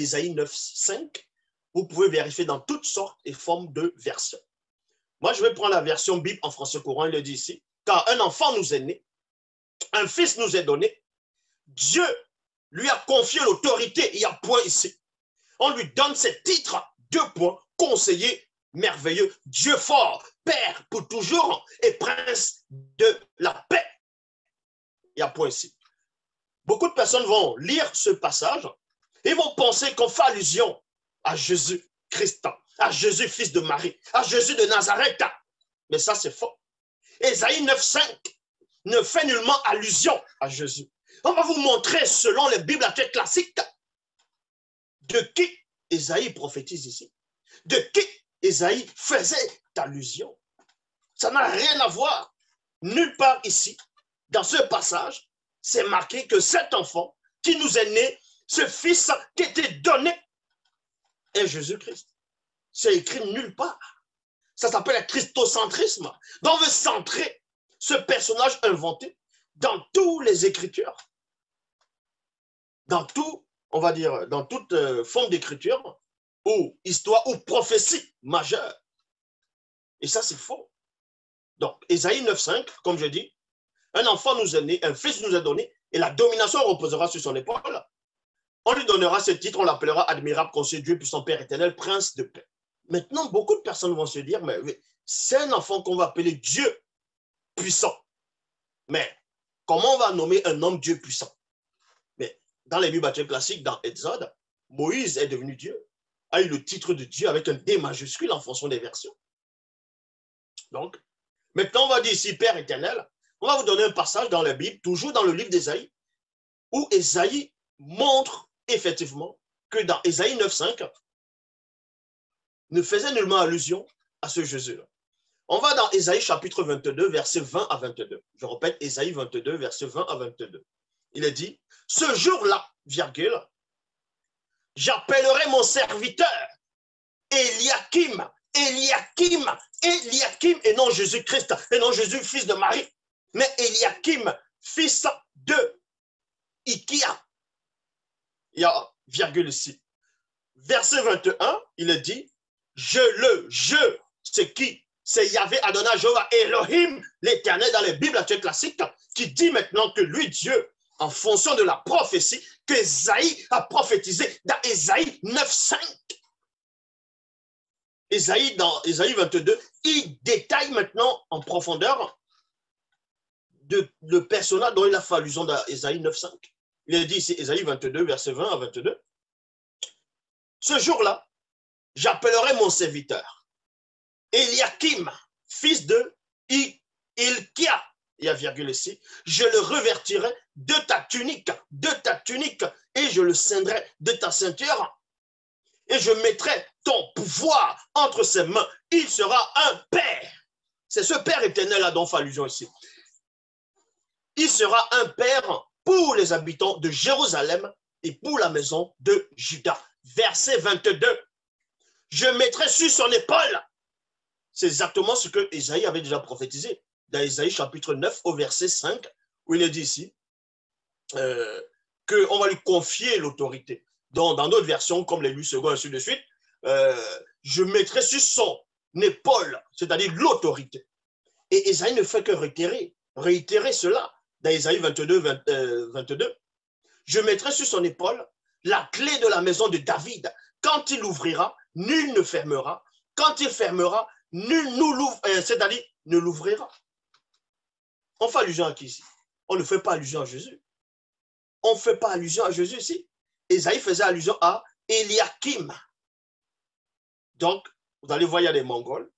Ésaïe 9, 5, vous pouvez vérifier dans toutes sortes et formes de versions. Moi, je vais prendre la version Bible en français courant, il le dit ici. Car un enfant nous est né, un fils nous est donné, Dieu lui a confié l'autorité, il y a point ici. On lui donne ces titres, 2 points, conseiller merveilleux, Dieu fort, Père pour toujours et Prince de la paix. Il y a point ici. Beaucoup de personnes vont lire ce passage et vont penser qu'on fait allusion à Jésus-Christ, à Jésus, fils de Marie, à Jésus de Nazareth. Mais ça, c'est faux. Ésaïe 9,5 ne fait nullement allusion à Jésus. On va vous montrer, selon les Bibles à tête classique, de qui Ésaïe prophétise ici, de qui Ésaïe faisait allusion. Ça n'a rien à voir. Nulle part ici, dans ce passage, c'est marqué que cet enfant qui nous est né, ce fils qui était donné, est Jésus-Christ. C'est écrit nulle part. Ça s'appelle le christocentrisme. Donc on veut centrer ce personnage inventé dans toutes les Écritures, dans tout, on va dire, dans toute forme d'écriture ou histoire ou prophétie majeure. Et ça, c'est faux. Donc, Ésaïe 9,5, comme je dis, un enfant nous est né, un fils nous est donné, et la domination reposera sur son épaule. On lui donnera ce titre, on l'appellera admirable, conseiller Dieu, puissant Père éternel, prince de paix. Maintenant, beaucoup de personnes vont se dire, mais c'est un enfant qu'on va appeler Dieu puissant. Mais comment on va nommer un homme Dieu puissant? Mais dans les Bibles classiques, dans Exode, Moïse est devenu Dieu, a eu le titre de Dieu avec un D majuscule en fonction des versions. Donc, maintenant, on va dire ici Père éternel. On va vous donner un passage dans la Bible, toujours dans le livre d'Ésaïe, où Ésaïe montre effectivement que dans Ésaïe 9,5, ne faisait nullement allusion à ce Jésus-là. On va dans Ésaïe chapitre 22, versets 20 à 22. Je répète, Ésaïe 22, versets 20 à 22. Il est dit, ce jour-là, virgule, j'appellerai mon serviteur Eliakim, Eliakim, Eliakim, et non Jésus-Christ, et non Jésus, fils de Marie, mais Eliakim, fils de Ikia. Il y a virgule ici. Verset 21, il est dit, c'est qui? C'est Yahvé Adonai Jéhovah Elohim, l'Éternel dans les Bibles actuelles classiques, qui dit maintenant que lui, Dieu, en fonction de la prophétie que Ésaïe a prophétisé dans Ésaïe 9,5. Ésaïe, dans Ésaïe 22, il détaille maintenant en profondeur le personnage dont il a fait allusion dans Ésaïe 9,5. Il est dit ici, Ésaïe 22, verset 20 à 22. Ce jour-là, j'appellerai mon serviteur, Eliakim, fils de Ilkia, il y a virgule ici, je le revêtirai de ta tunique, et je le ceindrai de ta ceinture, et je mettrai ton pouvoir entre ses mains, il sera un père. C'est ce Père éternel-là dont fait allusion ici. Il sera un père pour les habitants de Jérusalem et pour la maison de Juda. Verset 22. Je mettrai sur son épaule. C'est exactement ce que Ésaïe avait déjà prophétisé. Dans Ésaïe chapitre 9 au verset 5, où il est dit ici qu'on va lui confier l'autorité. Dans d'autres versions, comme les 8 secondes, ainsi de suite, je mettrai sur son épaule, c'est-à-dire l'autorité. Et Ésaïe ne fait que réitérer cela. Dans Ésaïe 22, 22, je mettrai sur son épaule la clé de la maison de David. Quand il ouvrira, nul ne fermera. Quand il fermera, nul c'est-à-dire ne l'ouvrira. On fait allusion à qui ici? On ne fait pas allusion à Jésus. On ne fait pas allusion à Jésus ici. Ésaïe faisait allusion à Eliakim. Donc, vous allez voir, il y a des Mongols,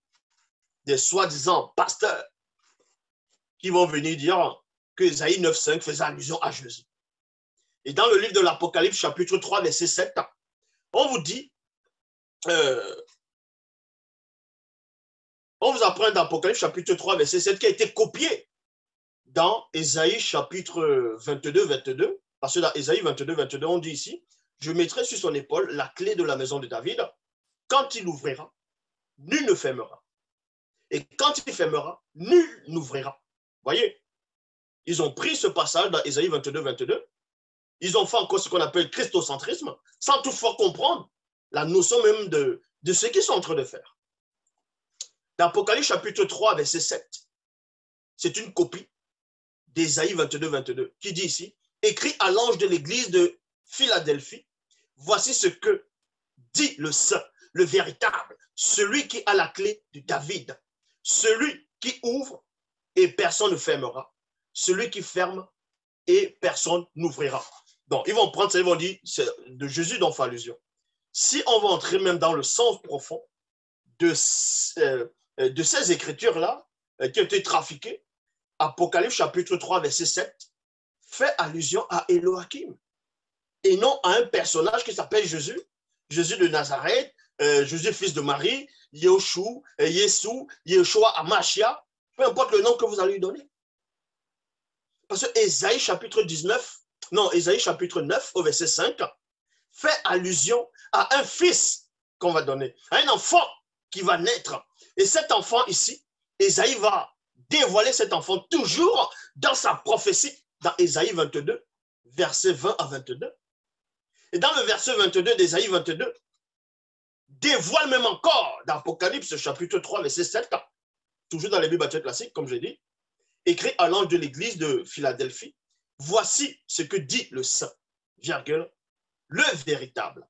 des soi-disant pasteurs, qui vont venir dire que Ésaïe 9,5 faisait allusion à Jésus. Et dans le livre de l'Apocalypse, chapitre 3, verset 7, on vous dit, on vous apprend dans l'Apocalypse, chapitre 3, verset 7, qui a été copié dans Ésaïe, chapitre 22, 22, parce que dans Ésaïe 22, 22, on dit ici, je mettrai sur son épaule la clé de la maison de David. Quand il ouvrira, nul ne fermera. Et quand il fermera, nul n'ouvrira. Voyez, ils ont pris ce passage dans Ésaïe 22, 22 Ils ont fait encore ce qu'on appelle christocentrisme, sans toutefois comprendre la notion même de ce qu'ils sont en train de faire. Dans Apocalypse chapitre 3, verset 7, c'est une copie d'Ésaïe 22, 22, qui dit ici, écrit à l'ange de l'église de Philadelphie, voici ce que dit le saint, le véritable, celui qui a la clé de David, celui qui ouvre et personne ne fermera, celui qui ferme et personne n'ouvrira. Donc, ils vont prendre ça, ils vont dire, c'est de Jésus dont fait allusion. Si on va entrer même dans le sens profond de ces écritures-là, qui ont été trafiquées, Apocalypse chapitre 3, verset 7, fait allusion à Élohim et non à un personnage qui s'appelle Jésus, Jésus de Nazareth, Jésus fils de Marie, Yeshua, Amashia, peu importe le nom que vous allez lui donner. Parce que Ésaïe chapitre 9 au verset 5 fait allusion à un fils qu'on va donner, à un enfant qui va naître. Et cet enfant ici, Ésaïe va dévoiler cet enfant toujours dans sa prophétie, dans Ésaïe 22, verset 20 à 22. Et dans le verset 22 d'Ésaïe 22, dévoile même encore dans Apocalypse chapitre 3, verset 7, toujours dans les Bibles classiques, comme je dis, écrit à l'ange de l'église de Philadelphie, voici ce que dit le saint, virgule, le véritable,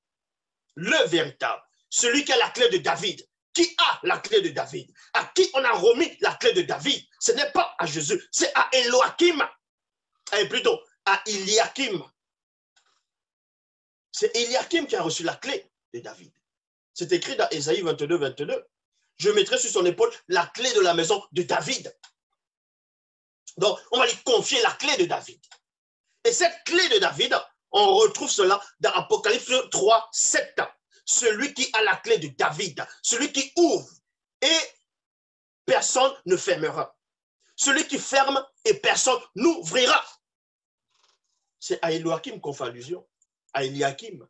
celui qui a la clé de David, qui a la clé de David, à qui on a remis la clé de David. Ce n'est pas à Jésus, c'est à Élohim, et plutôt à Eliakim. C'est Eliakim qui a reçu la clé de David. C'est écrit dans Ésaïe 22, 22. Je mettrai sur son épaule la clé de la maison de David. Donc, on va lui confier la clé de David. Et cette clé de David, on retrouve cela dans Apocalypse 3, 7. Celui qui a la clé de David, celui qui ouvre et personne ne fermera. Celui qui ferme et personne n'ouvrira. C'est à Élohim qu'on fait allusion, à Eliakim.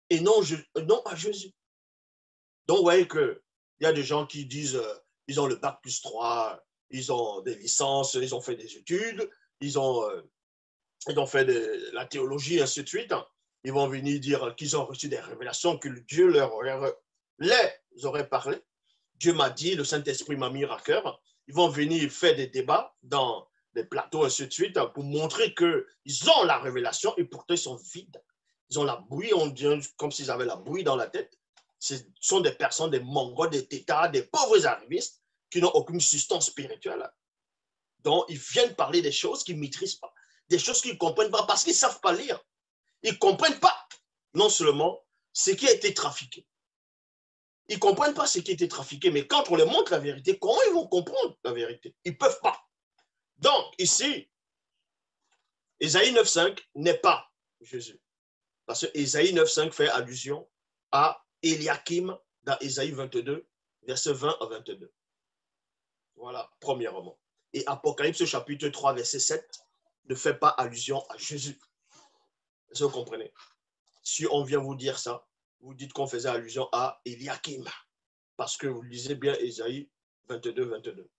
Et non à Jésus. Donc, vous voyez qu'il y a des gens qui disent ils ont le bac plus 3, ils ont des licences, ils ont fait des études, ils ont fait de la théologie, ainsi de suite. Ils vont venir dire qu'ils ont reçu des révélations, que Dieu les aurait parlé. Dieu m'a dit, le Saint-Esprit m'a mis à cœur. Ils vont venir faire des débats dans des plateaux, ainsi de suite, pour montrer qu'ils ont la révélation et pourtant ils sont vides. Ils ont la bouillie, on dit comme s'ils avaient la bouillie dans la tête. Ce sont des personnes, des mongols, des tétards, des pauvres arrivistes qui n'ont aucune substance spirituelle. Donc, ils viennent parler des choses qu'ils ne maîtrisent pas, des choses qu'ils ne comprennent pas parce qu'ils ne savent pas lire. Ils ne comprennent pas, non seulement ce qui a été trafiqué. Ils ne comprennent pas ce qui a été trafiqué, mais quand on leur montre la vérité, comment ils vont comprendre la vérité? Ils ne peuvent pas. Donc, ici, Ésaïe 9.5 n'est pas Jésus. Parce que Ésaïe 9.5 fait allusion à Eliakim dans Ésaïe 22, verset 20 à 22. Voilà, premièrement. Et Apocalypse chapitre 3, verset 7 ne fait pas allusion à Jésus. Est-ce que vous comprenez? Si on vient vous dire ça, vous dites qu'on faisait allusion à Eliakim. Parce que vous lisez bien Ésaïe 22, 22.